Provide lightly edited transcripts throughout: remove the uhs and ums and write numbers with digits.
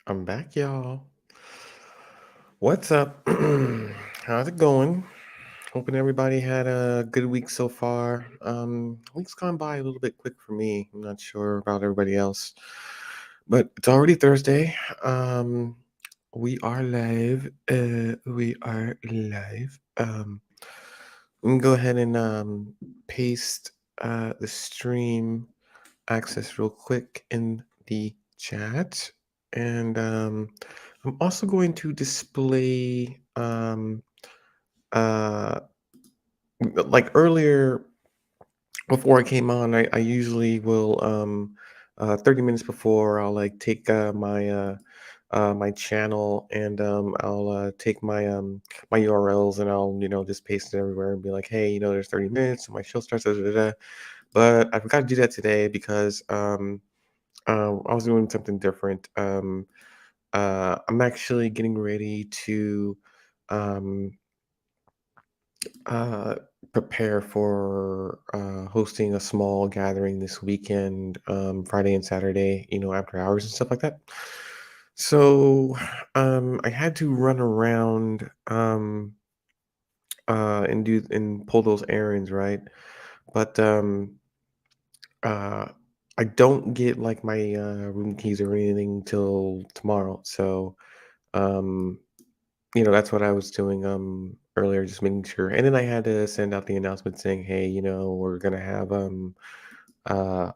I'm back, y'all. What's up? How's it going? Hoping everybody had a good week so far. Week's gone by a little bit quick for me. I'm not sure about everybody else, but it's already Thursday. Um, we are live. We are live. We can go ahead and paste the stream access real quick in the chat. And I'm also going to display, uh, like earlier before I came on, I usually will, 30 minutes before, I'll like take my channel and I'll take my URLs and I'll, just paste it everywhere and be like, hey, there's 30 minutes and my show starts. Da, da, da, da. But I forgot to do that today because I was doing something different. I'm actually getting ready to um, uh, prepare for hosting a small gathering this weekend, Friday and Saturday, after hours and stuff like that. So I had to run around and do and pull those errands, right? But Uh, I don't get like my room keys or anything till tomorrow. So, um, that's what I was doing earlier, just making sure. And then I had to send out the announcement saying, "Hey, we're gonna have uh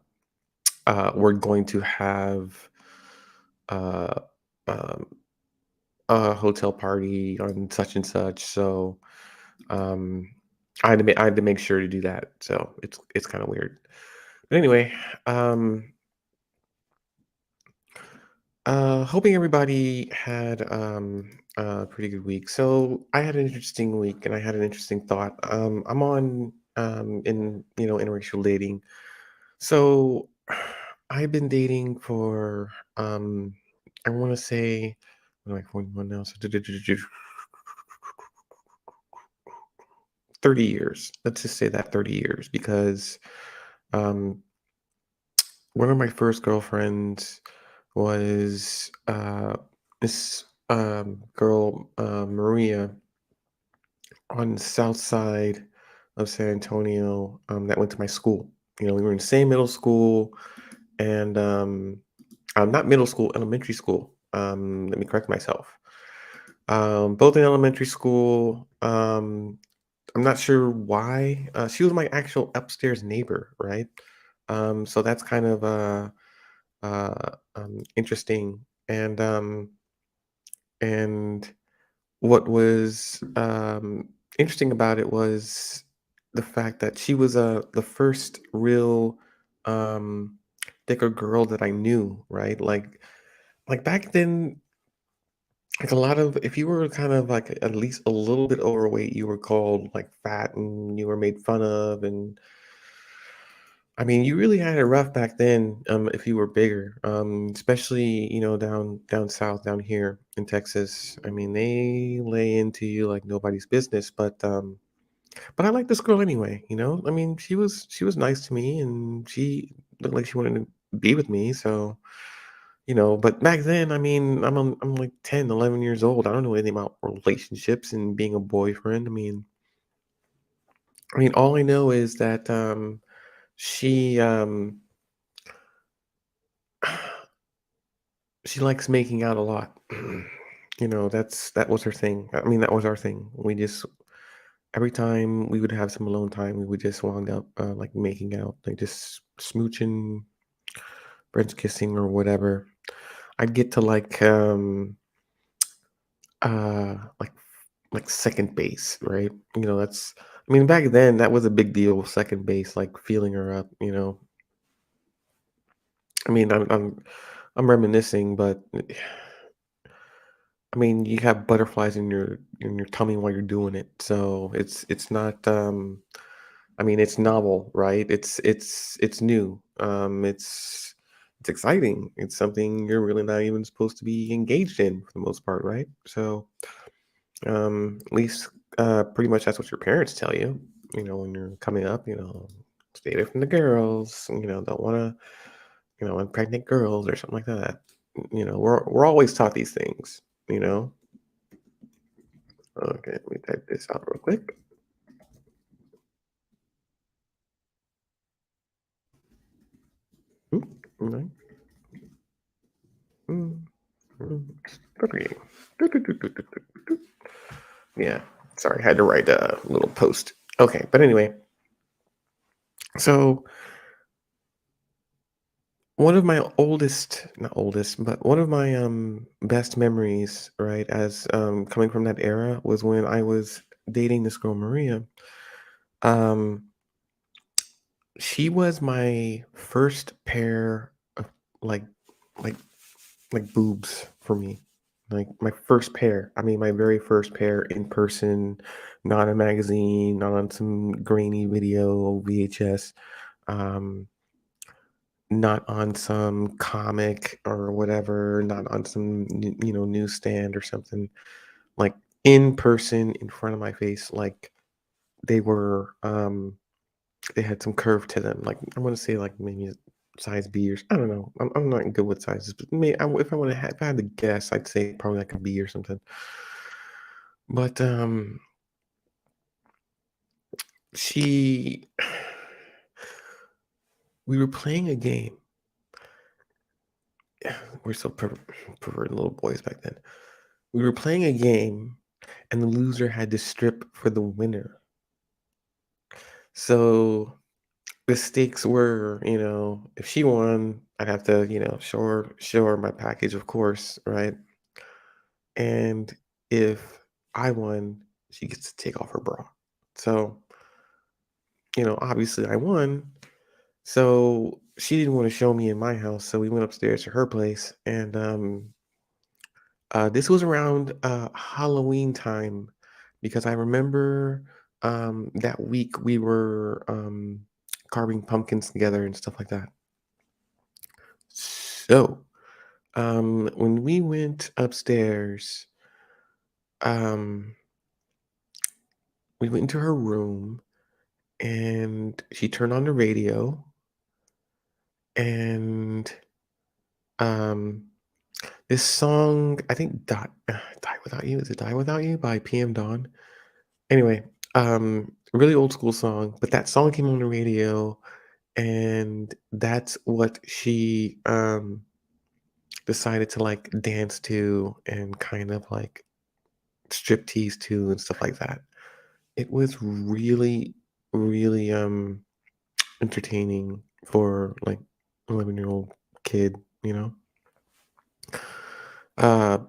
we're going to have uh um a hotel party on such and such." So, um I had to make sure to do that. So, it's kind of weird. But anyway, um hoping everybody had a pretty good week. So I had an interesting week, and I had an interesting thought. I'm on in interracial dating. So I've been dating for I want to say what am I 41 now? So 30 years. Let's just say that 30 years because um one of my first girlfriends was this girl, Maria, on the south side of San Antonio, that went to my school. We were in the same middle school, and not middle school, elementary school. Let me correct myself. Both in elementary school. I'm not sure why. She was my actual upstairs neighbor, right? So that's kind of interesting. And what was interesting about it was the fact that she was the first real um, thicker girl that I knew, right? Like back then, like a lot of if you were kind of like at least a little bit overweight, you were called like fat and you were made fun of. And I mean, you really had it rough back then, if you were bigger, especially down south, down here in Texas. I mean, they lay into you like nobody's business. But I like this girl anyway. I mean, she was nice to me, and she looked like she wanted to be with me. So but back then, I mean, I'm like 10, 11 years old. I don't know anything about relationships and being a boyfriend. I mean, all I know is that she She likes making out a lot. That was her thing. I mean, that was our thing. We just every time we would have some alone time, we would just wound up like making out, like just smooching, French kissing or whatever. I'd get to like second base, right? That's I mean, back then that was a big deal, second base, like feeling her up. I mean, I'm reminiscing, but I mean, you have butterflies in your tummy while you're doing it, so it's not. I mean, it's novel, right? It's new. It's exciting. It's something you're really not even supposed to be engaged in for the most part, right? So, at least pretty much that's what your parents tell you. When you're coming up, stay away from the girls. Don't want to, impregnate girls or something like that. we're always taught these things, you know? Okay, let me type this out real quick. Mm, right, mm, three. Do, do, do, do, do, do, do. Yeah, sorry, I had to write a little post. Okay, but anyway, so one of my oldest, not oldest, but one of my best memories, right, as coming from that era was when I was dating this girl Maria. Um, she was my first pair of like like boobs for me. Like my first pair. I mean my very first pair in person, not a magazine, not on some grainy video VHS. Um Not on some comic or whatever, not on some newsstand or something, like, in person, in front of my face, like, they were, they had some curve to them, like, I wanna say, like, maybe a size B or I don't know, I'm not good with sizes, but if I wanna if I had to guess, I'd say probably like a B or something. But, she we were playing a game. We're so perverted little boys back then. We were playing a game, and the loser had to strip for the winner. So the stakes were, if she won, I'd have to, show her my package, of course, right? And if I won, she gets to take off her bra. So, obviously I won. So she didn't want to show me in my house, so we went upstairs to her place, and this was around Halloween time because I remember that week we were carving pumpkins together and stuff like that. So when we went upstairs, um, we went into her room and she turned on the radio and um, this song, I think Die Without You, is it Die Without You by PM Dawn? Anyway, really old school song, but that song came on the radio, and that's what she, decided to, like, dance to and kind of, like, striptease to and stuff like that. It was really, really, entertaining for, like, 11-year-old kid, you know? Uh,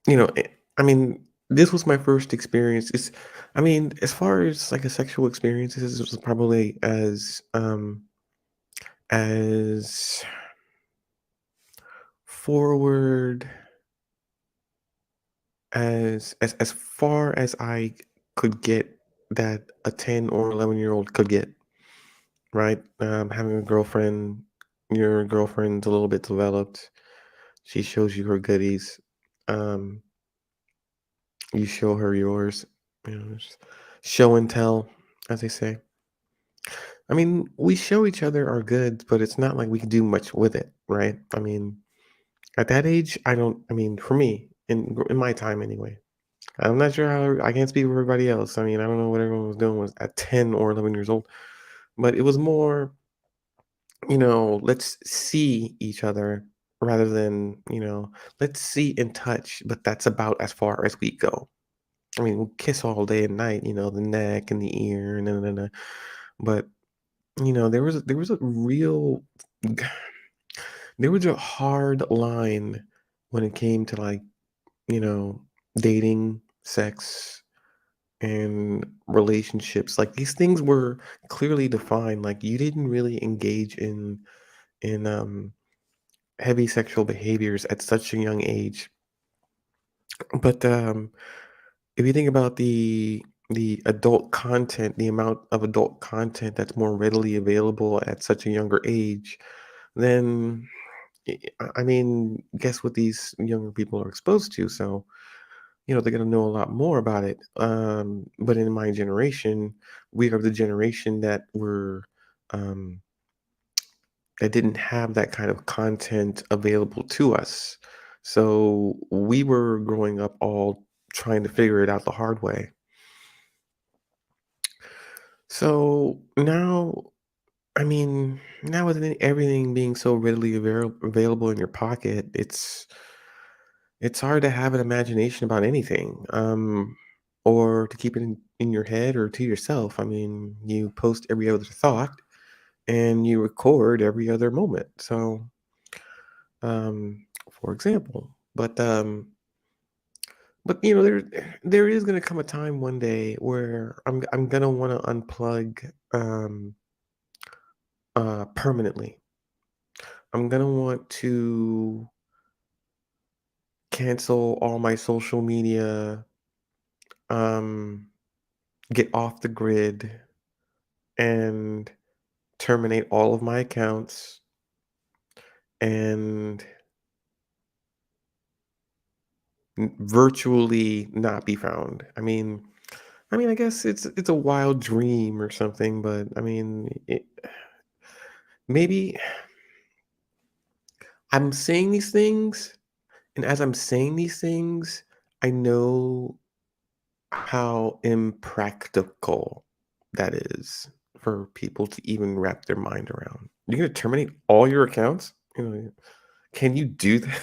I mean, this was my first experience. I mean, as far as like a sexual experience, this was probably as forward as far as I could get that a 10 or 11-year-old could get, right? Having a girlfriend, your girlfriend's a little bit developed. She shows you her goodies. Um, you show her yours. Just show and tell, as they say. I mean, we show each other our goods, but it's not like we can do much with it, right? I mean, at that age, I don't. I mean, for me, in my time anyway, I'm not sure how. I can't speak for everybody else. I mean, I don't know what everyone was doing was at 10 or 11 years old, but it was more, let's see each other rather than, let's see and touch, but that's about as far as we go. I mean, we'll kiss all day and night, the neck and the ear and but there was a real there was a hard line when it came to like, you know, dating, sex, and relationships. Like these things were clearly defined. Like you didn't really engage in heavy sexual behaviors at such a young age. But if you think about the adult content, the amount of adult content that's more readily available at such a younger age, then I mean, guess what these younger people are exposed to? So, they're gonna know a lot more about it. But in my generation, we are the generation that were um, that didn't have that kind of content available to us. So we were growing up all trying to figure it out the hard way. So now, I mean, now with everything being so readily available in your pocket, it's hard to have an imagination about anything, or to keep it in your head or to yourself. I mean, you post every other thought and you record every other moment. So, for example, but there is gonna come a time one day where I'm gonna want to unplug permanently. I'm gonna want to cancel all my social media, um, get off the grid, and terminate all of my accounts and virtually not be found. I guess it's a wild dream or something, but maybe I'm saying these things, and as I'm saying these things, I know how impractical that is for people to even wrap their mind around. You're gonna terminate all your accounts? Can you do that?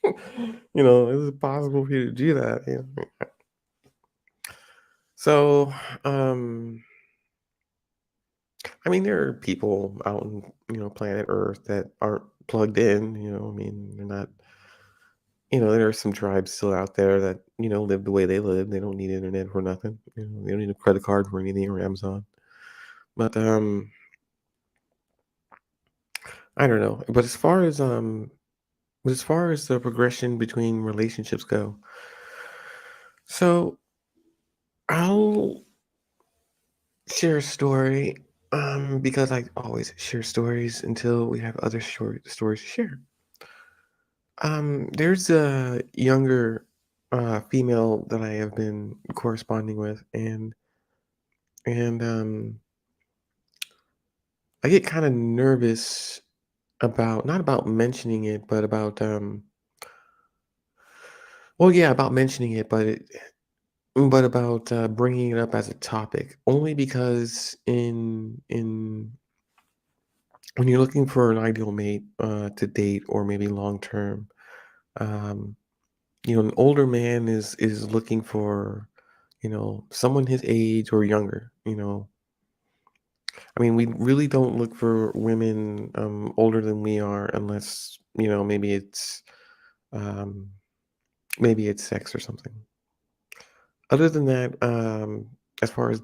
Is it possible for you to do that? So, um, there are people out on, planet Earth that aren't plugged in, they're not, there are some tribes still out there that, live the way they live. They don't need internet for nothing. They don't need a credit card for anything or Amazon. But I don't know. But as far as the progression between relationships go, so I'll share a story, because I always share stories until we have other short stories to share. There's a younger female that I have been corresponding with, and I get kind of nervous about not about mentioning it, but about well, yeah, about mentioning it, but about bringing it up as a topic, only because in when you're looking for an ideal mate to date or maybe long term, um, an older man is looking for someone his age or younger. We really don't look for women older than we are unless um, maybe it's sex or something. Other than that, as far as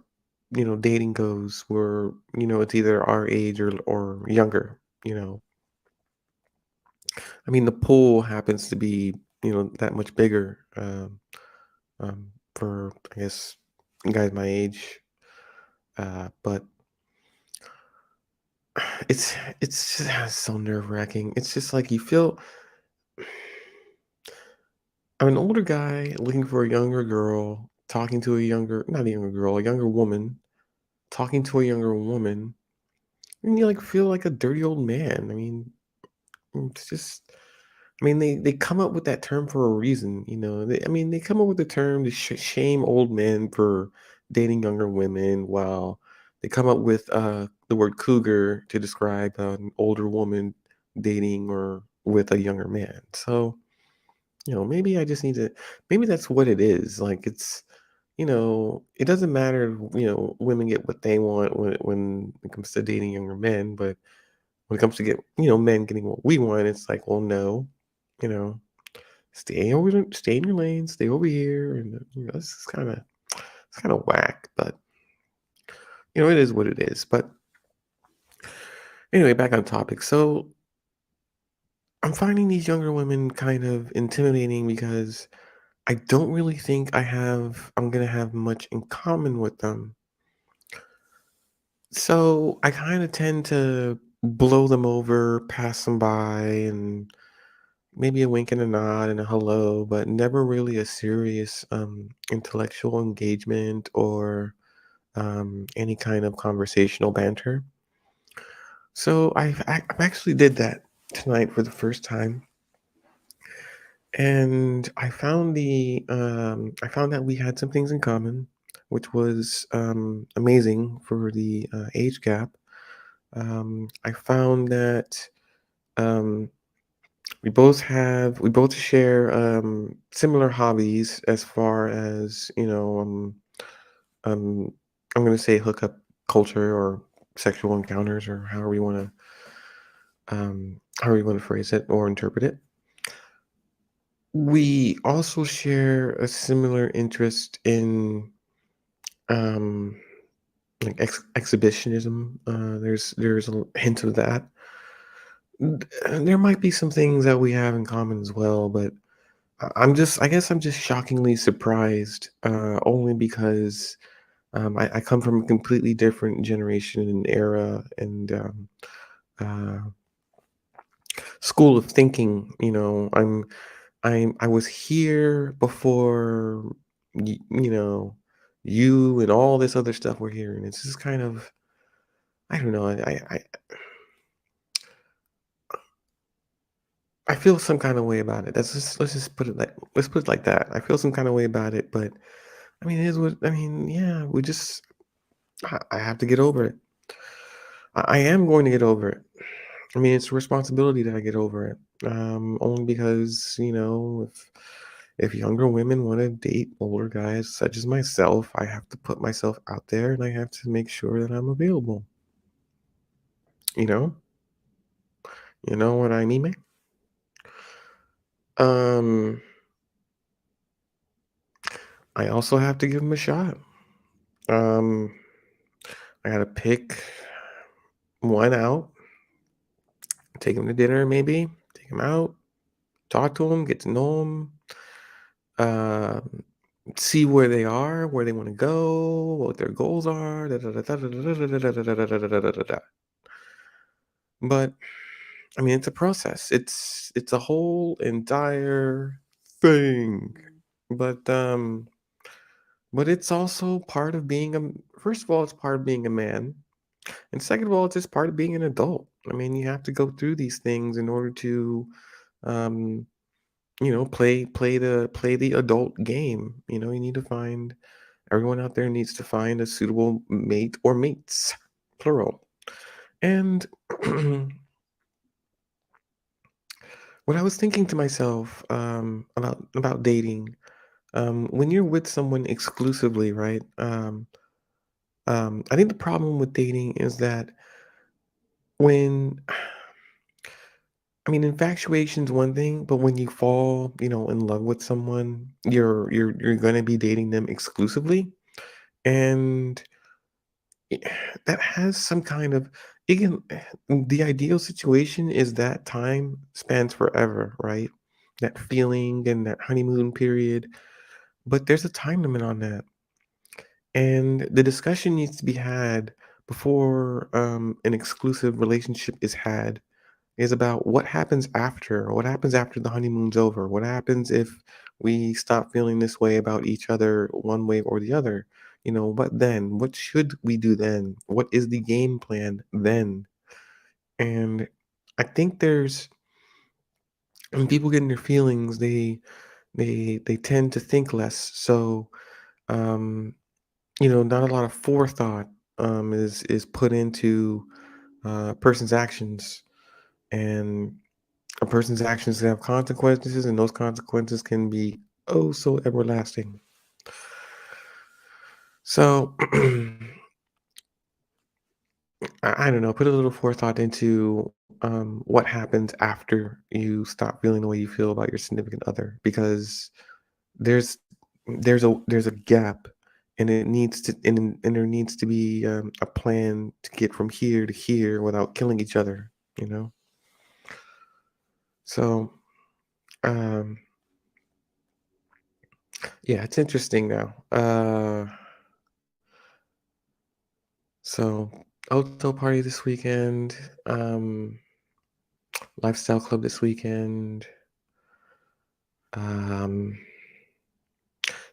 dating goes, it's either our age or younger. The pool happens to be that much bigger, for I guess guys my age, but it's just so nerve wracking. It's just like you feel. I'm an older guy looking for a younger girl, talking to a younger, not a younger girl, a younger woman, talking to a younger woman, and you like feel like a dirty old man. It's just. They come up with that term for a reason, they come up with the term to shame old men for dating younger women, while they come up with the word cougar to describe an older woman dating or with a younger man. So, maybe I just need to, maybe that's what it is. Like it doesn't matter, women get what they want when it comes to dating younger men, but when it comes to men getting what we want, it's like, well, no, you know, stay in your lane, stay over here, and it's kind of whack, but it is what it is. But anyway, back on topic. So I'm finding these younger women kind of intimidating because I don't really think I'm gonna have much in common with them. So I kind of tend to blow them over, pass them by, and maybe a wink and a nod and a hello, but never really a serious intellectual engagement or any kind of conversational banter. So I've actually did that tonight for the first time, and I found that we had some things in common, which was amazing for the age gap. I found that um, we both share similar hobbies as far as um, I'm gonna say hookup culture or sexual encounters or however you want to phrase it or interpret it. We also share a similar interest in um, like exhibitionism. There's a hint of that. There might be some things that we have in common as well, but I guess I'm just shockingly surprised, only because I come from a completely different generation and era and uh, school of thinking. I was here before you know you and all this other stuff we're here, and it's just kind of I don't know. I feel some kind of way about it. Let's just put it like let's put it like that. I feel some kind of way about it, but I mean, it is what I mean. Yeah, I have to get over it. I am going to get over it. I mean, it's a responsibility that I get over it. Only because if younger women want to date older guys such as myself, I have to put myself out there and I have to make sure that I'm available. You know, you know what I mean? Man? Um, I also have to give them a shot. Um, I gotta pick one out, take him to dinner, maybe take him out, talk to him, get to know him, um, see where they are, where they want to go, what their goals are. But I mean, it's a process. It's a whole entire thing. But but it's also part of being a first of all, it's part of being a man. And second of all, it's just part of being an adult. I mean, you have to go through these things in order to um play the adult game. You need to find everyone out there needs to find a suitable mate or mates, plural. And what I was thinking to myself about dating, when you're with someone exclusively, right? I think the problem with dating is that when I mean, infatuation's one thing, but when you fall, in love with someone, you're gonna be dating them exclusively, and i- that has some kind of it can, the ideal situation is that time spans forever, right? That feeling and that honeymoon period, but there's a time limit on that, and the discussion needs to be had before an exclusive relationship is had is about what happens after the honeymoon's over, what happens if we stop feeling this way about each other one way or the other. What then? What should we do then? What is the game plan then? And I think there's when people get in their feelings, they tend to think less. So um, not a lot of forethought is put into a person's actions, and a person's actions can have consequences, and those consequences can be oh so everlasting. So I don't know. Put a little forethought into what happens after you stop feeling the way you feel about your significant other, because there's there's a gap, and and there needs to be a plan to get from here to here without killing each other. You know. So um, yeah, it's interesting now. So hotel party this weekend, lifestyle club this weekend. Um,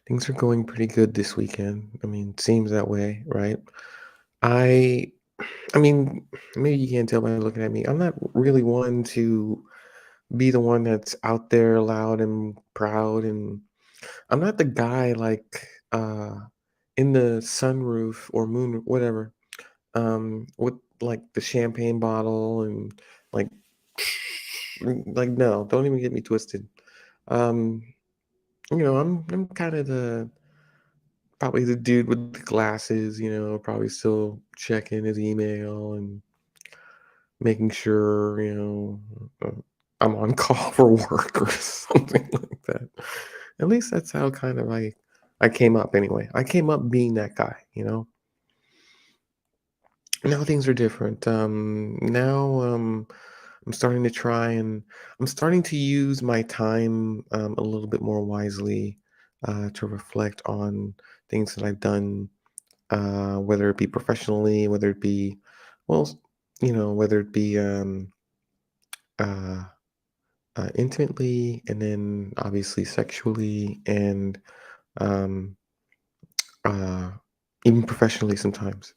things are going pretty good this weekend. I mean, seems that way, right? I I mean, maybe you can't tell by looking at me. I'm not really one to be the one that's out there loud and proud, and I'm not the guy like in the sunroof or moon, whatever, with like the champagne bottle and like like no, don't even get me twisted. Um, I'm kind of the probably the dude with the glasses, probably still checking his email and making sure, I'm on call for work or something like that. At least that's how kind of I came up anyway. I came up being that guy. Now things are different. Now I'm starting to try and I'm starting to use my time a little bit more wisely to reflect on things that I've done, whether it be professionally, whether it be, well, whether it be uh, intimately, and then obviously sexually, and um, uh, even professionally sometimes.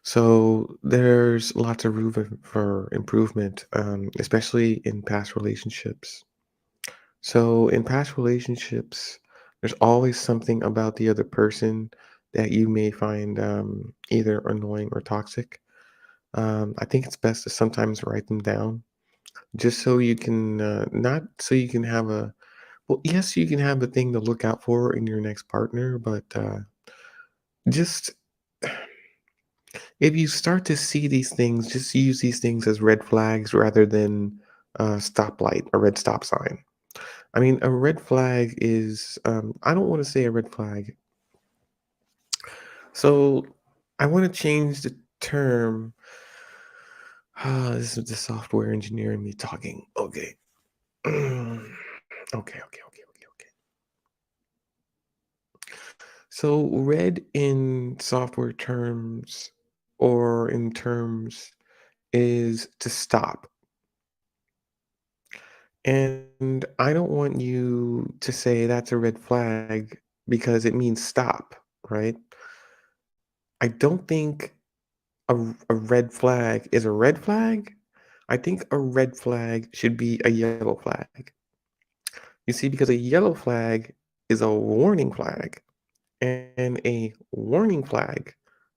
So there's lots of room for improvement, especially in past relationships. So in past relationships, there's always something about the other person that you may find either annoying or toxic. I think it's best to sometimes write them down, just so you can not so you can have a well, yes, you can have a thing to look out for in your next partner, but just if you start to see these things, just use these things as red flags rather than a stoplight, a red stop sign. I mean, a red flag is, I don't want to say a red flag. So I want to change the term. This is the software engineer in me talking. Okay. Okay. So red in software terms or in terms is to stop. And I don't want you to say that's a red flag because it means stop, right? I don't think a red flag is a red flag. I think a red flag should be a yellow flag. You see, because a yellow flag is a warning flag, and a warning flag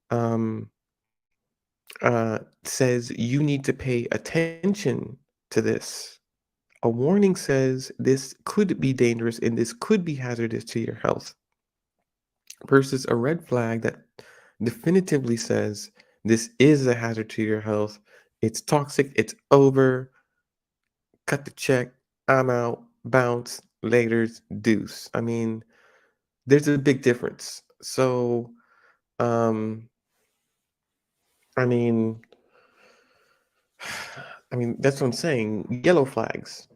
um, says you need to pay attention to this. A warning says this could be dangerous and this could be hazardous to your health, versus a red flag that definitively says this is a hazard to your health. It's toxic, it's over, cut the check, I'm out, bounce, laters, deuce. I mean, there's a big difference. So, um, I mean, that's what I'm saying. Yellow flags.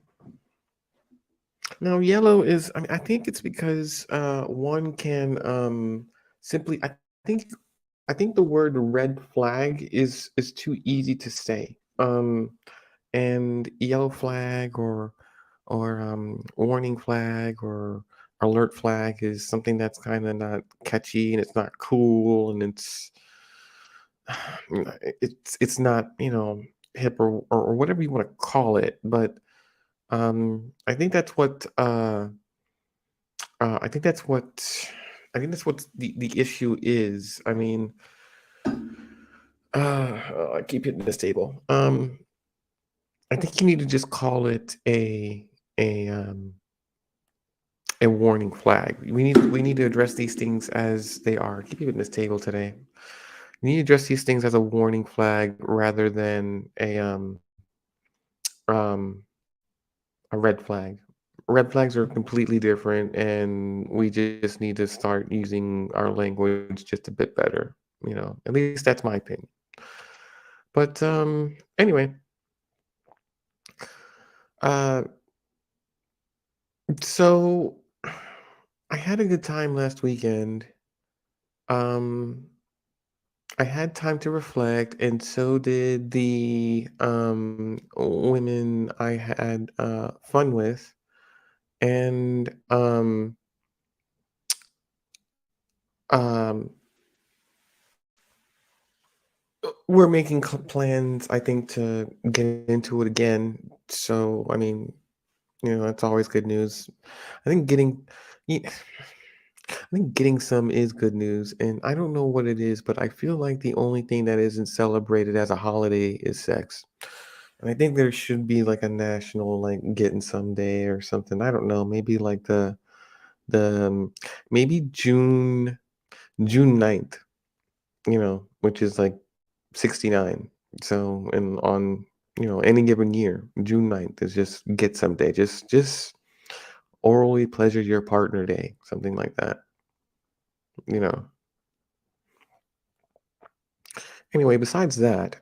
Now, yellow is, I think it's because one can simply, think, I think the word red flag is too easy to say. And yellow flag or warning flag or alert flag is something that's kind of not catchy and it's not cool and it's not hip or whatever you want to call it. But I think that's what I think that's what the issue is. I mean, I keep hitting this table. I think you need to just call it a a warning flag. We need to address these things as they are. I keep hitting this table today. You need to address these things as a warning flag rather than um a red flag. Red flags are completely different, and we just need to start using our language just a bit better. At least that's my opinion. But anyway, uh, so I had a good time last weekend. Um, I had time to reflect, and so did the women I had fun with, and um, we're making plans, I think, to get into it again. So, I mean, that's always good news. I think getting, ye- I think getting some is good news, and I don't know what it is, but I feel like the only thing that isn't celebrated as a holiday is sex. And I think there should be like a national like getting some day or something. I don't know, maybe like the maybe June 9th, which is like 69. So, and on, any given year, June 9th is just get some day. Just orally pleasure your partner day, something like that, you know. Anyway, besides that,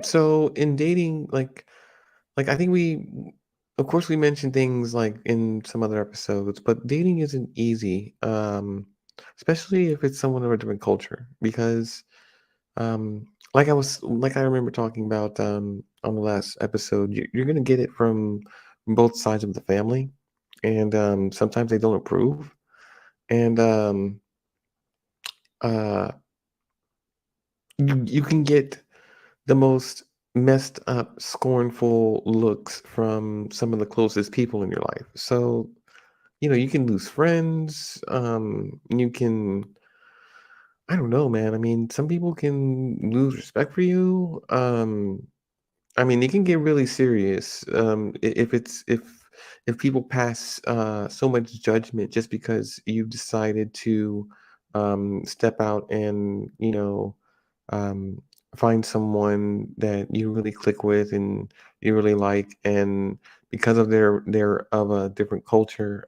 so in dating, like I think of course, we mentioned things like in some other episodes, but dating isn't easy, especially if it's someone of a different culture, because like I remember talking about on the last episode, you're gonna get it from both sides of the family, and sometimes they don't approve, and uh, you can get the most messed up, scornful looks from some of the closest people in your life. So, you can lose friends. You can, I don't know, man. I mean, some people can lose respect for you. I mean, it can get really serious if people pass so much judgment just because you've decided to step out and um, find someone that you really click with and you really like, and because of they're of a different culture,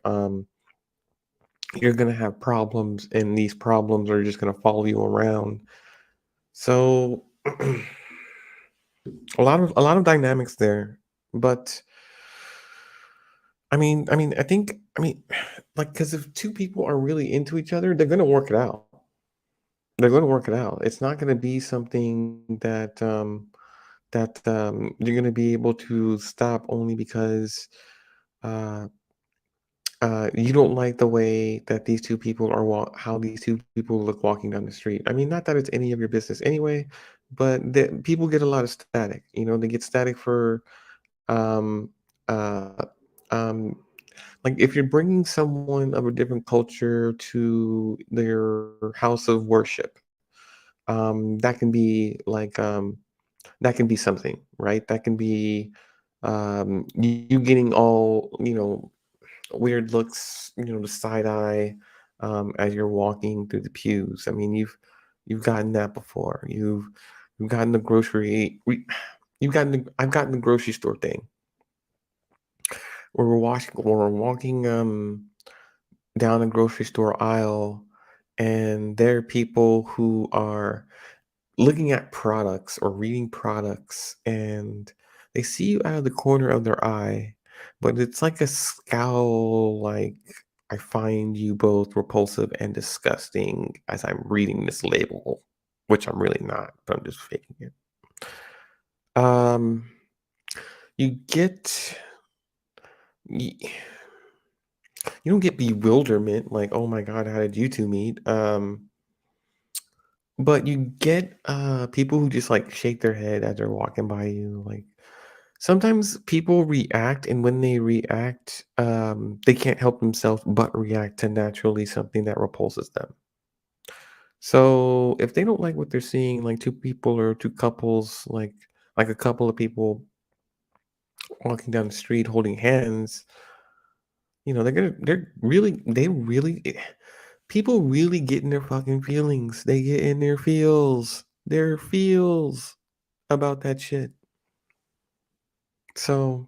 you're gonna have problems, and these problems are just gonna follow you around. So a lot of dynamics there, but like, because if two people are really into each other, they're gonna work it out. They're gonna work it out. It's not gonna be something that you're gonna be able to stop only because uh, you don't like the way that these two people how these two people look walking down the street. I mean, not that it's any of your business anyway, but people get a lot of static. They get static for um, uh, um, like if you're bringing someone of a different culture to their house of worship, that can be like that can be something, right? That can be you getting all weird looks, the side eye as you're walking through the pews. I mean, you've gotten that before. You've gotten the I've gotten the grocery store thing where we're walking down a grocery store aisle, and there are people who are looking at products or reading products, and they see you out of the corner of their eye, but it's like a scowl, like, I find you both repulsive and disgusting as I'm reading this label, which I'm really not, but I'm just faking it. Um, you get y- you don't get bewilderment like, oh my god, how did you two meet? But you get people who just like shake their head as they're walking by you, like, sometimes people react, and when they react, they can't help themselves but react to naturally something that repulses them. So if they don't like what they're seeing, like two people or two couples, like a couple of people walking down the street holding hands, people really get in their fucking feelings. They get in their feels about that shit. So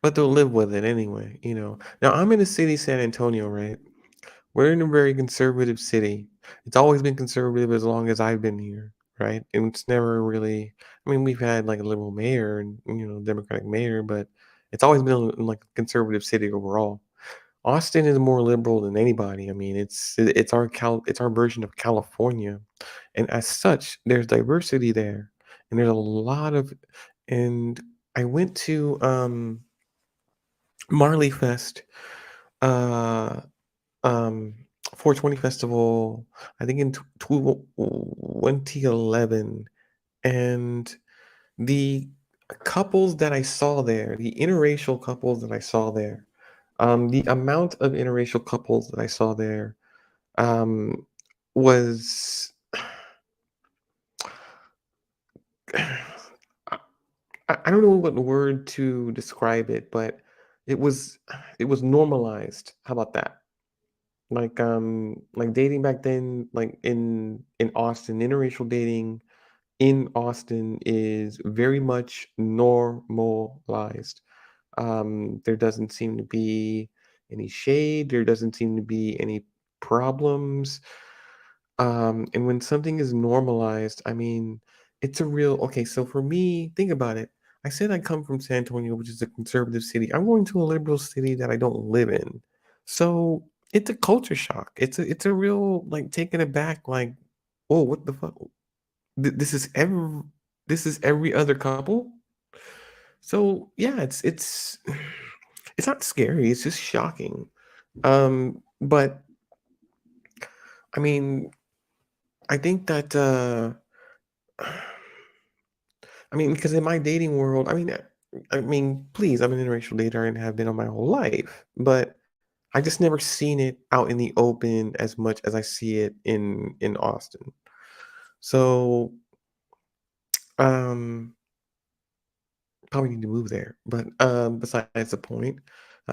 but they'll live with it anyway. Now I'm in the city, San Antonio, right? We're in a very conservative city. It's always been conservative as long as I've been here, right? And it's never really, I mean, we've had like a liberal mayor and, Democratic mayor, but it's always been like a conservative city overall. Austin is more liberal than anybody. I mean, it's our version of California. And as such, there's diversity there. And there's a lot of and I went to Marley Fest uh um 420 festival, I think in 2011, and the couples that I saw there, the interracial couples that I saw there, the amount of interracial couples that I saw there, um, was I I don't know what word to describe it, but it was it was normalized. How about that? Like dating back then, like in Austin, interracial dating in Austin is very much normalized. There doesn't seem to be any shade. There doesn't seem to be any problems. And when something is normalized, I mean, it's a real okay. So for me, think about it. I said I come from San Antonio, which is a conservative city. I'm going to a liberal city that I don't live in. So it's a culture shock. It's a real like taken aback, like, oh, what the fuck? This is every other couple. So yeah, it's it's not scary. It's just shocking. But I mean, I think that I mean, because in my dating world, I mean, please, I'm an interracial dater and have been all my whole life, but I just never seen it out in the open as much as I see it in Austin. So, um, probably need to move there. But besides the point,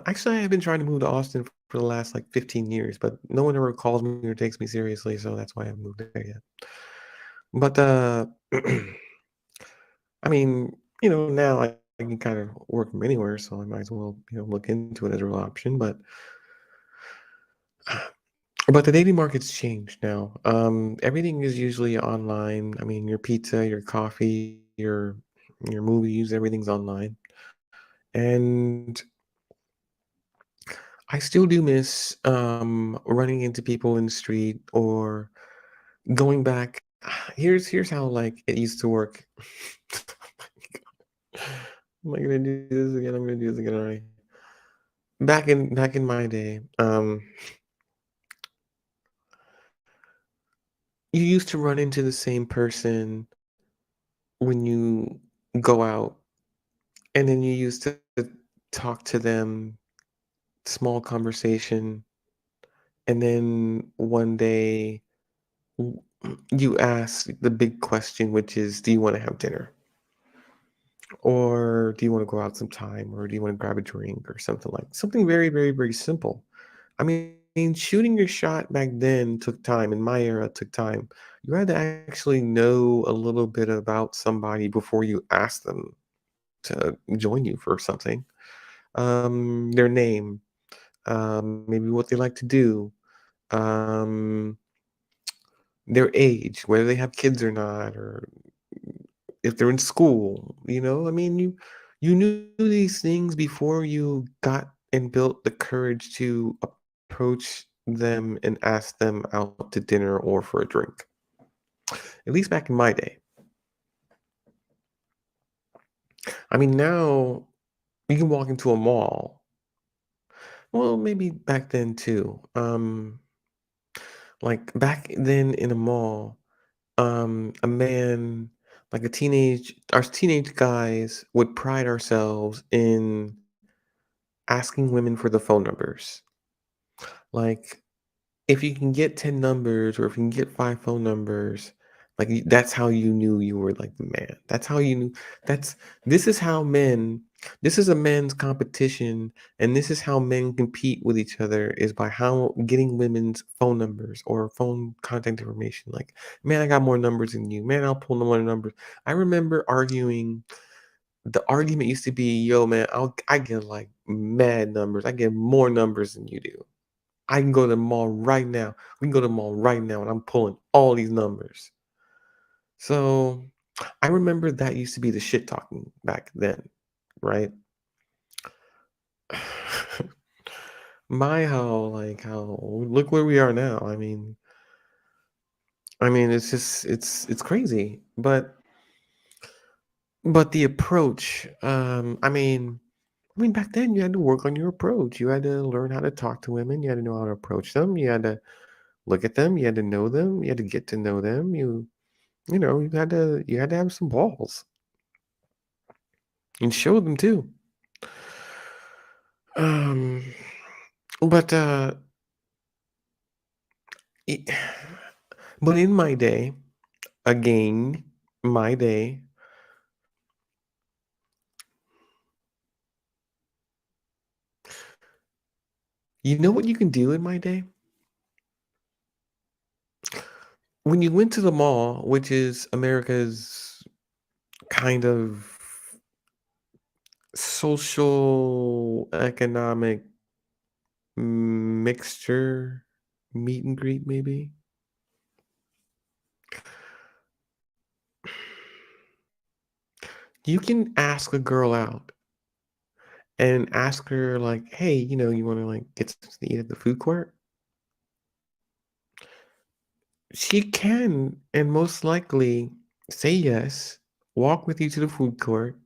actually, I've been trying to move to Austin for the last like 15 years, but no one ever calls me or takes me seriously, so that's why I haven't moved there yet. But I mean, now I can kind of work from anywhere, so I might as well, look into it as a real option. But the dating market's changed now. Everything is usually online. I mean, your pizza, your coffee, your movies, everything's online. And I still do miss running into people in the street or going back. Here's how like it used to work. Am I gonna do this again? I'm gonna do this again already. Back in my day, you used to run into the same person when you go out, and then you used to talk to them, small conversation, and then one day w- you ask the big question, which is, do you want to have dinner? Or do you want to go out sometime? Or do you want to grab a drink or something very, very, very simple? I mean, shooting your shot back then took time. In my era, it took time. You had to actually know a little bit about somebody before you asked them to join you for something. Their name, maybe what they like to do, um, their age, whether they have kids or not, or if they're in school. I mean, you knew these things before you got and built the courage to approach them and ask them out to dinner or for a drink. At least back in my day. I mean, now you can walk into a mall. Well, maybe back then too. Like back then in a mall, a man, like our teenage guys would pride ourselves in asking women for the phone numbers. Like, if you can get 10 numbers or if you can get 5 phone numbers, like, that's how you knew you were, like, the man. That's how you knew that's this is how men this is a men's competition, and this is how men compete with each other is by how getting women's phone numbers or phone contact information. Like, "Man, I got more numbers than you. Man, I'll pull no more numbers." I remember arguing the argument used to be, "Yo, man, I get, like, mad numbers. I get more numbers than you do." I can go to the mall right now. We can go to the mall right now, and I'm pulling all these numbers. So, I remember that used to be the shit talking back then, right? My how look where we are now. I mean, it's just it's crazy. But the approach, back then you had to work on your approach. You had to learn how to talk to women. You had to know how to approach them. You had to. look at them, you had to know them, you had to get to know them, you had to have some balls and show them too. Um, but, e but in my day, again, my day, you know what you can do in my day? When you went to the mall, which is America's kind of social economic mixture, meet and greet maybe, you can ask a girl out and ask her like, "Hey, you wanna, like, get something to eat at the food court?" She can, and most likely say yes, walk with you to the food court,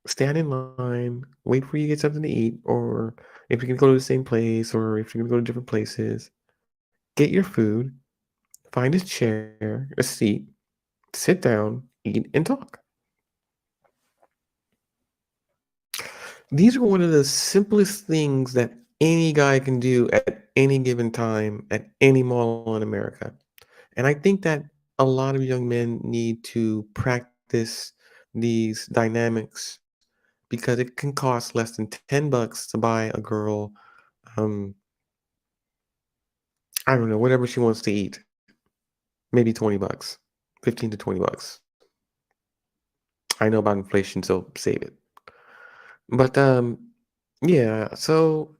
stand in line, wait for you to get something to eat, or if you're gonna go to the same place or if you're gonna go to different places, get your food, find a chair, a seat, sit down, eat, and talk. These are one of the simplest things that any guy can do at any given time at any mall in America. And I think that a lot of young men need to practice these dynamics because it can cost less than $10 to buy a girl, um, I don't know, whatever she wants to eat. Maybe $20, 15 to $20. I know about inflation, so save it. But yeah, so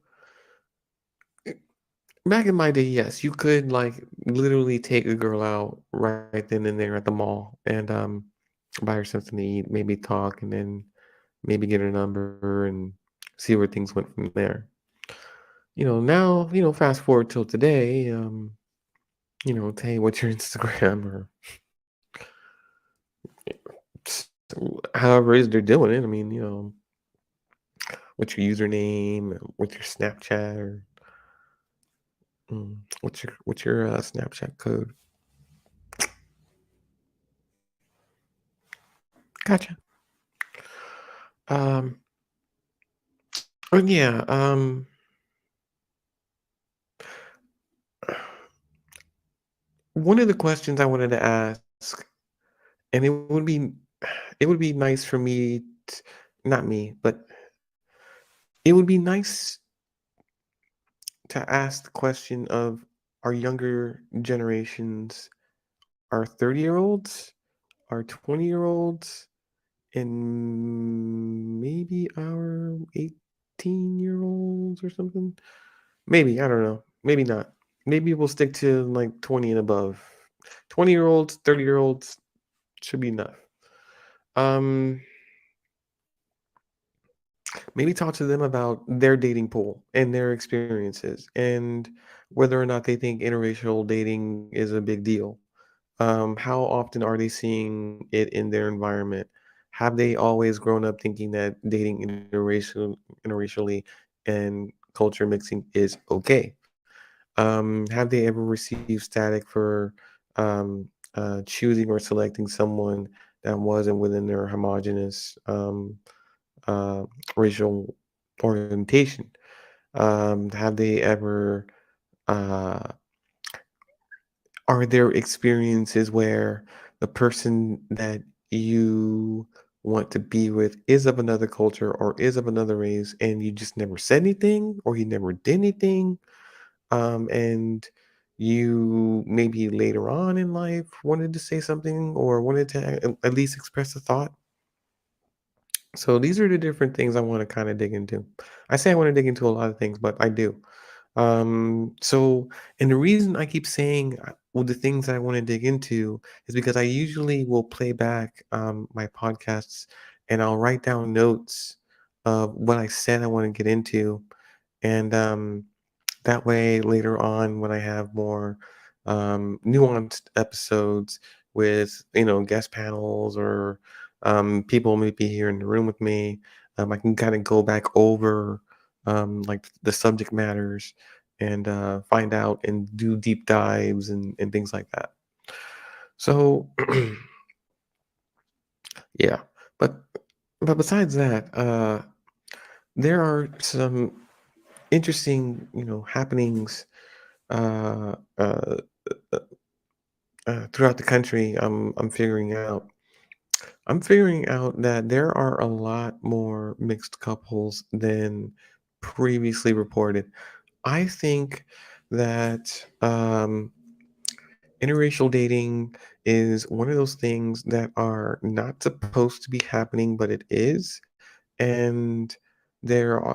back in my day, yes, you could like literally take a girl out right then and there at the mall and buy her something to eat, maybe talk, and then maybe get her number and see where things went from there. Now, fast forward till today, hey, what's your Instagram or however it is they're doing it. I mean, what's your username? What's your Snapchat or what's your Snapchat code? Gotcha. Um, and yeah, one of the questions I wanted to ask, and it would be nice for me, not me, but it would be nice to ask the question of our younger generations, our 30-year-olds, our 20-year-olds, and maybe our 18-year-olds or something. Maybe, I don't know. Maybe not. Maybe we'll stick to like 20 and above. 20-year-olds, 30-year-olds should be enough. Um, Maybe talk to them about their dating pool and their experiences and whether or not they think interracial dating is a big deal. How often are they seeing it in their environment? Have they always grown up thinking that dating interracially and culture mixing is okay? Have they ever received static for choosing or selecting someone that wasn't within their homogenous uh, racial orientation? Have they ever uh, Are there experiences where the person that you want to be with is of another culture or is of another race and you just never said anything or you never did anything? And you maybe later on in life wanted to say something or wanted to at least express a thought? So these are the different things I want to kind of dig into. I say I want to dig into a lot of things, but I do. So, and the reason I keep saying well, the things that I want to dig into is because I usually will play back my podcasts and I'll write down notes of what I said I want to get into. And that way, later on, when I have more nuanced episodes with, guest panels or people maybe here in the room with me, I can kind of go back over like the subject matters and find out and do deep dives and things like that. So yeah, but besides that, there are some interesting, happenings uh, uh, throughout the country. I'm figuring out that there are a lot more mixed couples than previously reported. I think that interracial dating is one of those things that are not supposed to be happening, but it is. And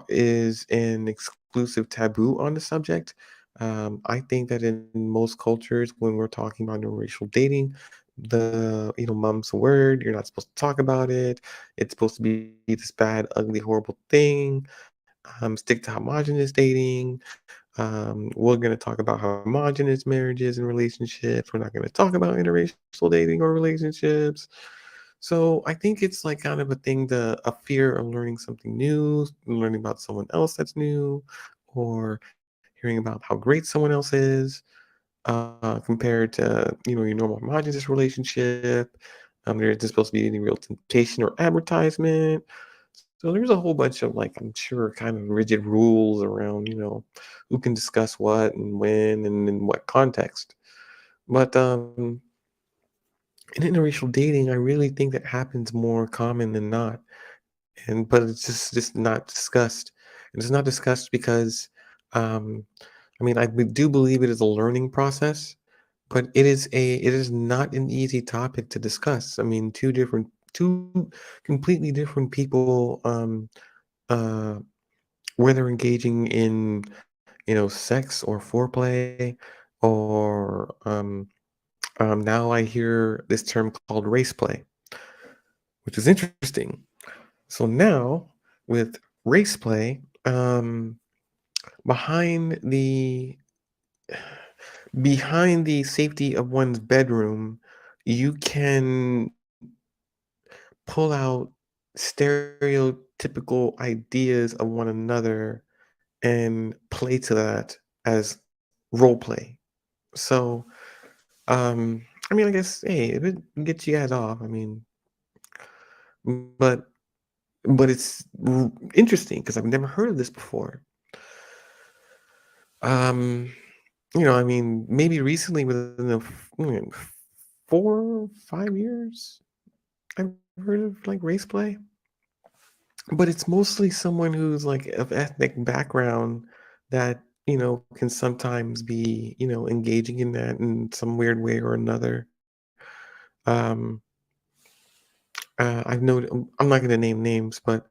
is an exclusive taboo on the subject. I think that in most cultures, when we're talking about interracial dating, mum's the word. You're not supposed to talk about it. It's supposed to be this bad, ugly, horrible thing. Stick to homogenous dating. We're going to talk about homogenous marriages and relationships. We're not going to talk about interracial dating or relationships. So I think it's like kind of a fear of learning something new, learning about someone else that's new, or hearing about how great someone else is compared to your normal homogenous relationship. There isn't supposed to be any real temptation or advertisement. So there's a whole bunch of like I'm sure kind of rigid rules around who can discuss what and when and in what context. But in interracial dating, I really think that happens more common than not, and but it's just not discussed. And it's not discussed because, um, I mean, do believe it is a learning process, but it is not an easy topic to discuss. I mean, two completely different people, uh, whether engaging in sex or foreplay, or now I hear this term called race play, which is interesting. So now with race play, behind the behind the safety of one's bedroom, you can pull out stereotypical ideas of one another and play to that as role play. So, I mean, I guess, hey, if it gets you guys off, I mean, but it's interesting because I've never heard of this before. Um, I mean, maybe recently within the 4 5 years, I've heard of like race play, but it's mostly someone who's like of ethnic background that can sometimes be engaging in that in some weird way or another. Um, I've noted. I'm not going to name names, but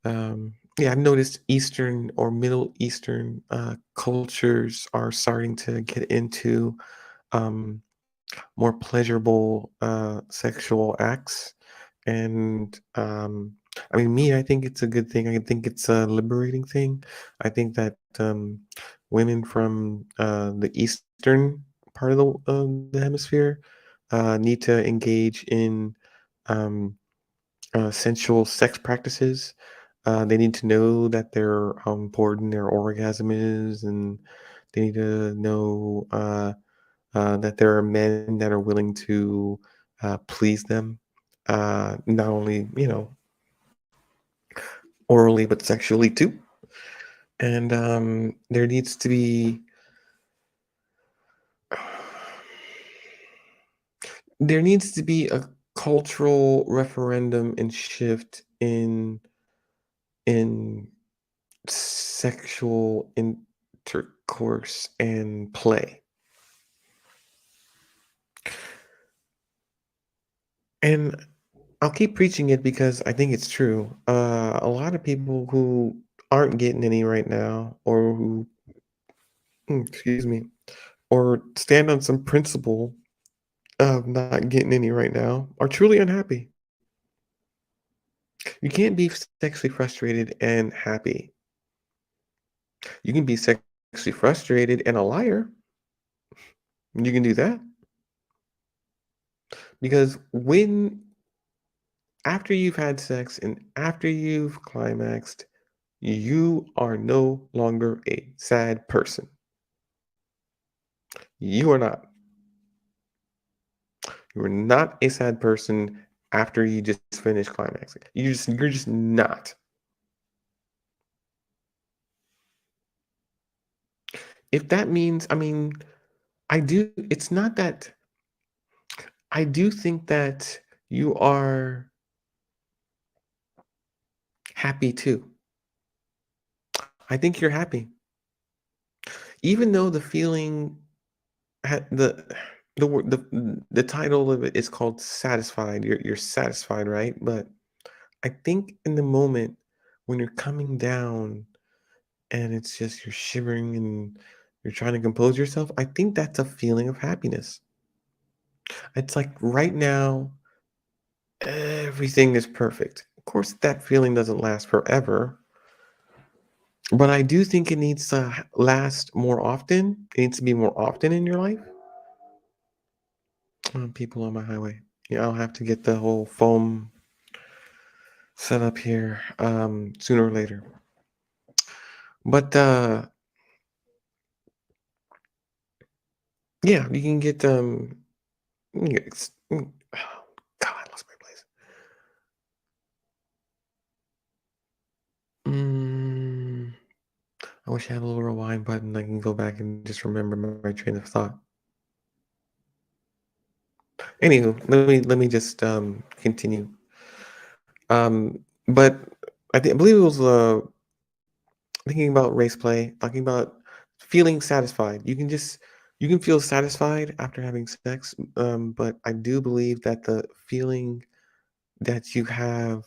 yeah, I've noticed Eastern or Middle Eastern cultures are starting to get into um, more pleasurable sexual acts. And I mean, I think it's a good thing. I think it's a liberating thing. I think that women from the eastern part of the hemisphere need to engage in um, sensual sex practices. They need to know that how important their orgasm is, and they need to know that there are men that are willing to please them, not only orally but sexually too. And there needs to be a cultural referendum and shift in sexual intercourse and play. And I'll keep preaching it because I think it's true. A lot of people who aren't getting any right now, or who, excuse me, or stand on some principle of not getting any right now, are truly unhappy. You can't be sexually frustrated and happy. You can be sexually frustrated and a liar. You can do that because after you've had sex and after you've climaxed, You are no longer a sad person. You are not. You are not a sad person after you just finish climaxing. You're just not. If that means, I mean, I do it's not that I do think that you are happy too. I think you're happy. Even though the feeling the word the title of it is called satisfied. You're satisfied, right? But I think in the moment when you're coming down and it's just you're shivering and you're trying to compose yourself, I think that's a feeling of happiness. It's like right now, everything is perfect. Of course, that feeling doesn't last forever, but I do think it needs to last more often. It needs to be more often in your life. People on my highway. Yeah, I'll have to get the whole foam set up here sooner or later. But yeah, you can get oh, God, I lost my place. Mm, I wish I had a little rewind button. I can go back and just remember my train of thought. Anywho, let me just continue. But I believe it was thinking about race play, talking about feeling satisfied. You can feel satisfied after having sex, but I do believe that the feeling that you have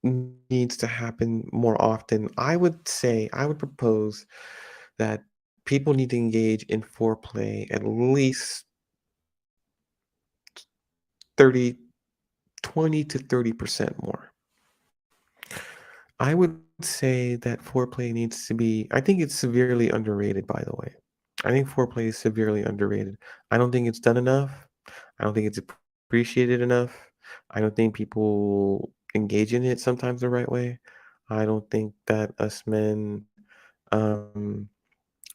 needs to happen more often. I would propose that people need to engage in foreplay at least 30, 20 to 30% more. I would say that foreplay needs to be, I think it's severely underrated, by the way. I think foreplay is severely underrated. I don't think it's done enough. I don't think it's appreciated enough. I don't think people engage in it sometimes the right way. I don't think that us men um,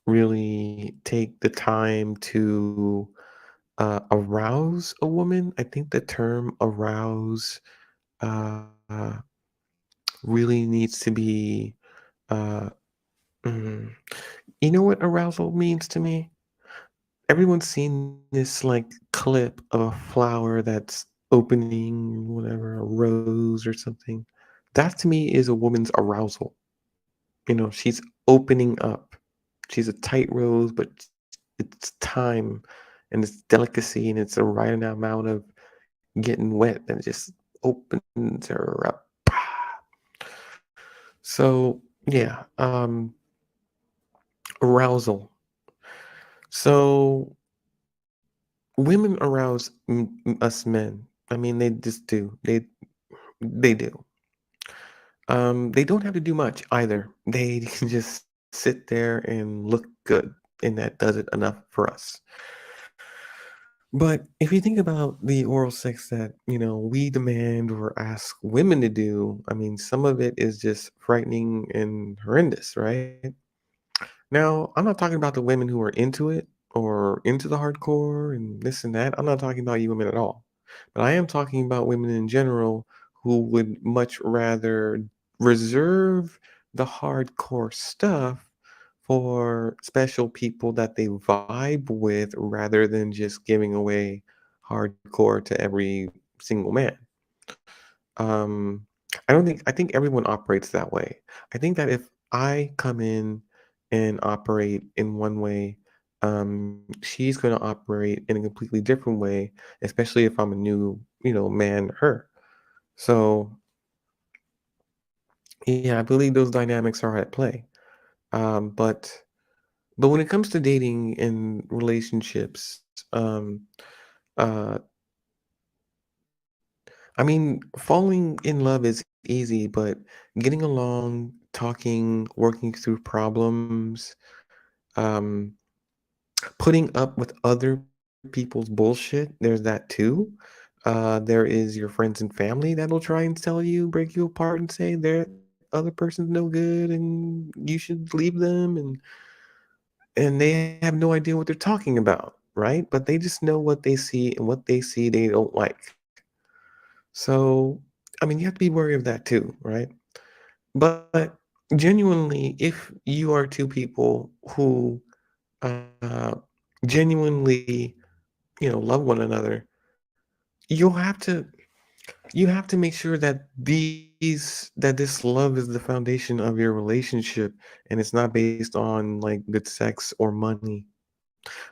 really take the time to arouse a woman. I think the term arouse uh, really needs to be. Uh, mm, you know what arousal means to me? Everyone's seen this like clip of a flower that's opening, whatever, a rose or something. That to me is a woman's arousal. She's opening up. She's a tight rose, but it's time and it's delicacy and it's the right amount of getting wet and it just opens her up. So yeah, arousal. So women arouse us men. I mean, they just do. They do. They don't have to do much either. They can just sit there and look good, and that does it enough for us. But if you think about the oral sex that, we demand or ask women to do, I mean, some of it is just frightening and horrendous, right? Now, I'm not talking about the women who are into it or into the hardcore and this and that. I'm not talking about you women at all. But I am talking about women in general who would much rather reserve the hardcore stuff for special people that they vibe with rather than just giving away hardcore to every single man. Um, I think everyone operates that way. I think that if I come in and operate in one way, she's going to operate in a completely different way, especially if I'm a new, man, her. So, yeah, I believe those dynamics are at play. Um, but but when it comes to dating and relationships, um, uh, I mean, falling in love is easy, but getting along, talking, working through problems, um, putting up with other people's bullshit, there's that too. There is your friends and family that'll try and tell you, break you apart, and say other person's no good and you should leave them, and they have no idea what they're talking about, right? But they just know what they see, and what they see they don't like. So, I mean, you have to be wary of that too, right? But genuinely, if you are two people who uh, genuinely, love one another, you'll have to you have to make sure that this love is the foundation of your relationship, and it's not based on like good sex or money,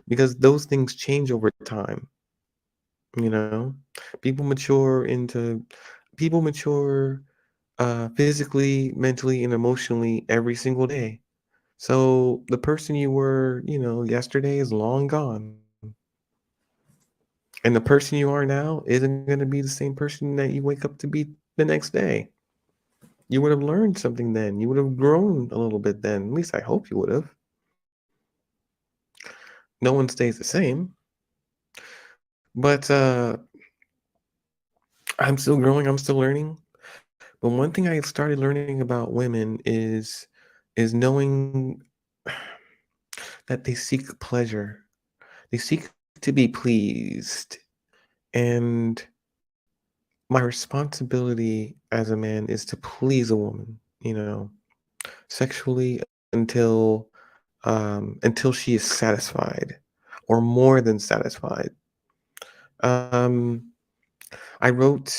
because those things change over time. You know, people mature into people mature physically, mentally, and emotionally every single day. So the person you were, yesterday is long gone. And the person you are now isn't going to be the same person that you wake up to be the next day. You would have learned something then. You would have grown a little bit then. At least I hope you would have. No one stays the same. But I'm still growing, I'm still learning. But one thing I started learning about women is knowing that they seek pleasure. They seek to be pleased. And my responsibility as a man is to please a woman, sexually until until she is satisfied or more than satisfied. Um, I wrote,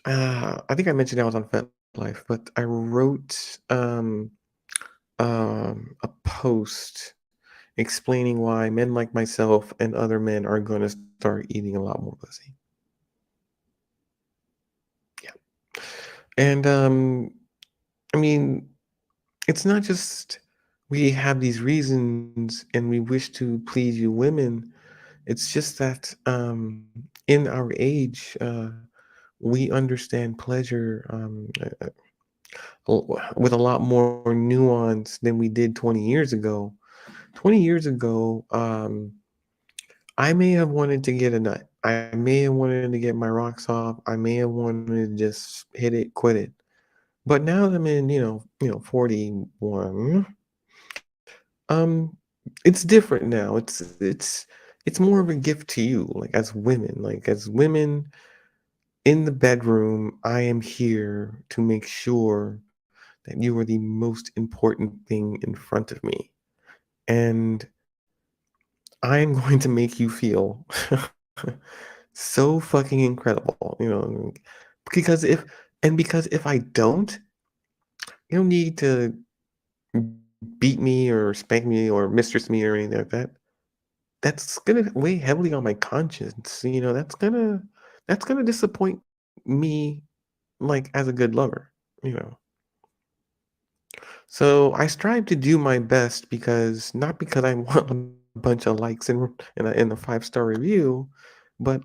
I think I mentioned I was on FetLife, but I wrote a post explaining why men like myself and other men are going to start eating a lot more pussy. Yeah. And I mean, it's not just we have these reasons and we wish to please you women. It's just that in our age, we understand pleasure with a lot more nuance than we did 20 years ago. 20 years ago, I may have wanted to get a nut. I may have wanted to get my rocks off. I may have wanted to just hit it, quit it. But now that I'm in, 41, um, it's different now. It's more of a gift to you, like as women. Like as women in the bedroom, I am here to make sure that you are the most important thing in front of me. And I am going to make you feel so fucking incredible, because if I don't, you don't need to beat me or spank me or mistress me or anything like that. That's gonna weigh heavily on my conscience. That's gonna disappoint me, like as a good lover, you know. So I strive to do my best, because not because I want a bunch of likes in a 5-star review, but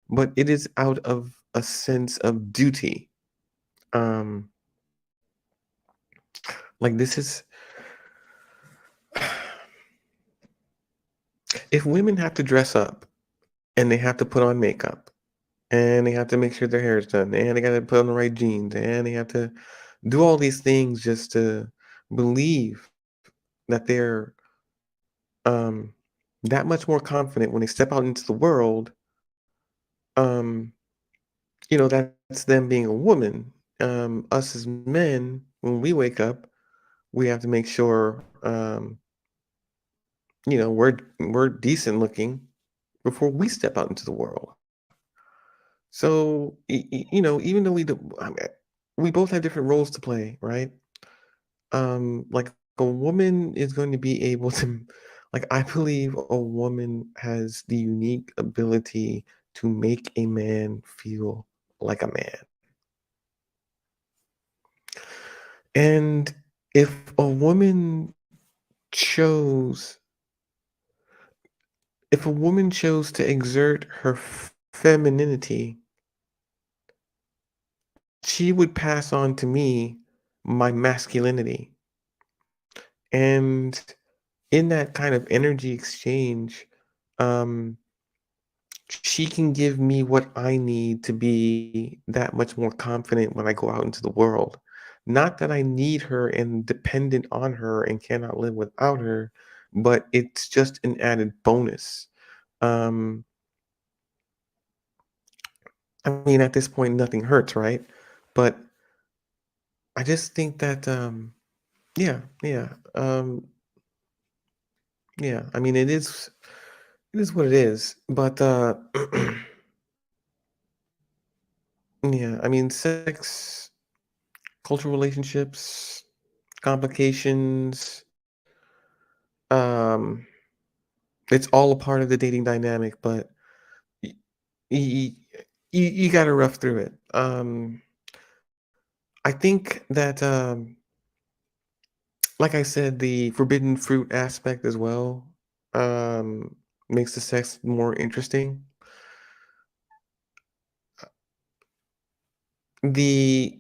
but it is out of a sense of duty. Um, like this is if women have to dress up and they have to put on makeup and they have to make sure their hair is done and they got to put on the right jeans and they have to do all these things just to believe that they're um, that much more confident when they step out into the world. um, that's them being a woman. Us as men, when we wake up, we have to make sure we're decent looking before we step out into the world. So even though we both have different roles to play, right? Like a woman is going to be able to, like, I believe a woman has the unique ability to make a man feel like a man. And if a woman chose if a woman chose to exert her femininity, she would pass on to me my masculinity. And in that kind of energy exchange, um, she can give me what I need to be that much more confident when I go out into the world. Not that I need her and dependent on her and cannot live without her, but it's just an added bonus. Um, I mean, at this point, nothing hurts, right? But I just think that, yeah, yeah, yeah. I mean, it is what it is. But yeah, I mean, sex, cultural relationships, complications, um, it's all a part of the dating dynamic. But y- y- you got to rough through it. I think that, like I said, the forbidden fruit aspect as well um, makes the sex more interesting. The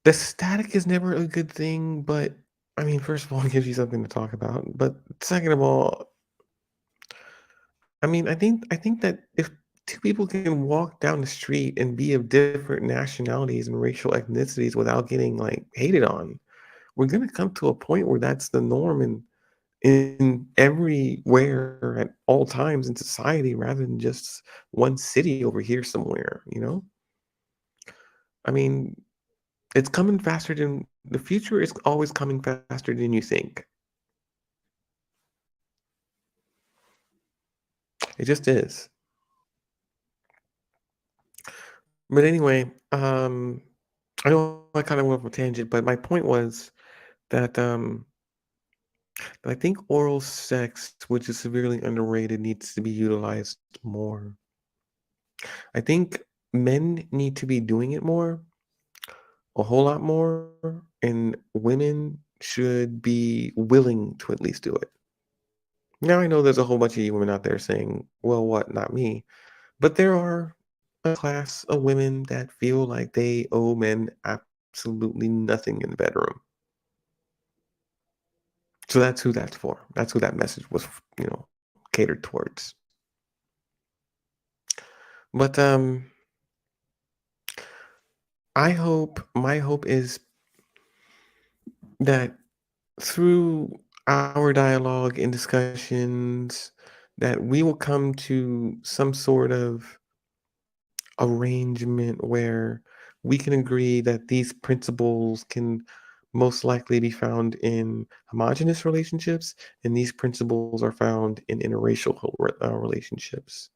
the static is never a good thing, but I mean, first of all, it gives you something to talk about. But second of all, I mean, I think that if two people can walk down the street and be of different nationalities and racial ethnicities without getting like hated on, we're gonna come to a point where that's the norm in everywhere at all times in society rather than just one city over here somewhere, you know? I mean, it's coming faster than the future is always coming faster than you think. It just is. But anyway, I know I kind of went off a tangent, but my point was that I think oral sex, which is severely underrated, needs to be utilized more. I think men need to be doing it more, a whole lot more, and women should be willing to at least do it. Now I know there's a whole bunch of you women out there saying, "Well, what? Not me." But there are a class of women that feel like they owe men absolutely nothing in the bedroom. So that's who that's for. That's who that message was, catered towards. But my hope is that through our dialogue and discussions that we will come to some sort of arrangement where we can agree that these principles can most likely be found in homogenous relationships, and these principles are found in interracial relationships.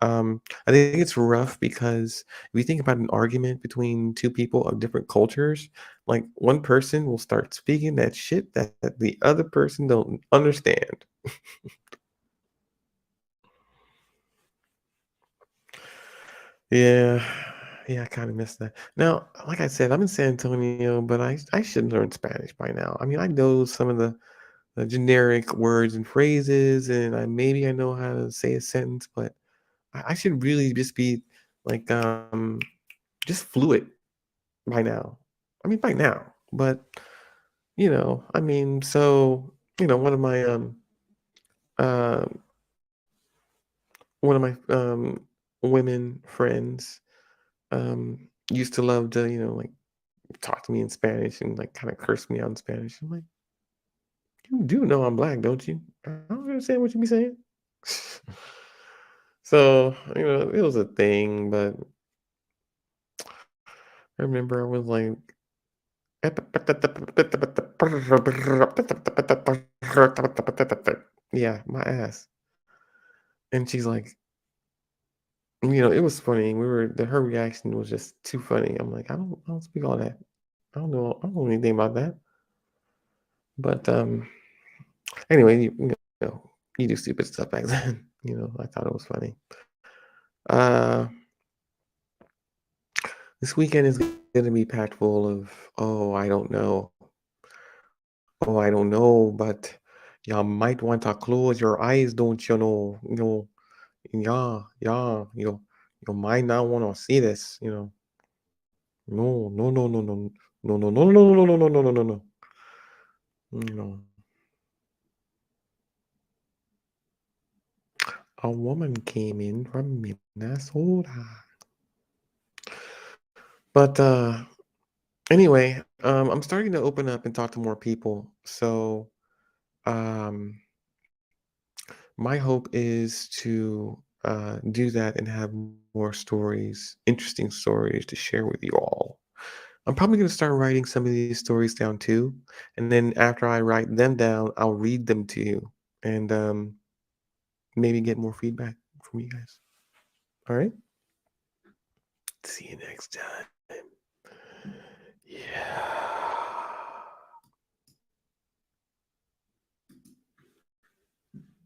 I think it's rough because if you think about an argument between two people of different cultures, like one person will start speaking that shit that the other person don't understand. Yeah, yeah, I kind of miss that. Now, like I said, I'm in San Antonio, but I should learn Spanish by now. I mean, I know some of the generic words and phrases, and maybe I know how to say a sentence, but I should really just be like just fluent by now. I mean, by now, but I mean, so one of my uh, women friends used to love to like talk to me in Spanish and like kind of curse me out in Spanish. I'm like, you do know I'm black, don't you? I don't understand what you be saying. So, it was a thing, but I remember I was like, yeah, my ass. And she's like, it was funny. Her reaction was just too funny. I'm like, I don't speak all that. I don't know anything about that. But anyway, you do stupid stuff back then. I thought it was funny. Uh, this weekend is gonna be packed full of, oh, I don't know. Oh, I don't know, but you might want to close your eyes, don't you know? Yeah, yeah, you might not want to see this. No, no, no, no, no, no, no, no, no, no, no, no, no, no, no, no. No. A woman came in from Minnesota. But anyway, I'm starting to open up and talk to more people. So um, my hope is to do that and have more stories, interesting stories to share with you all. I'm probably going to start writing some of these stories down too. And then after I write them down, I'll read them to you and maybe get more feedback from you guys. All right. See you next time.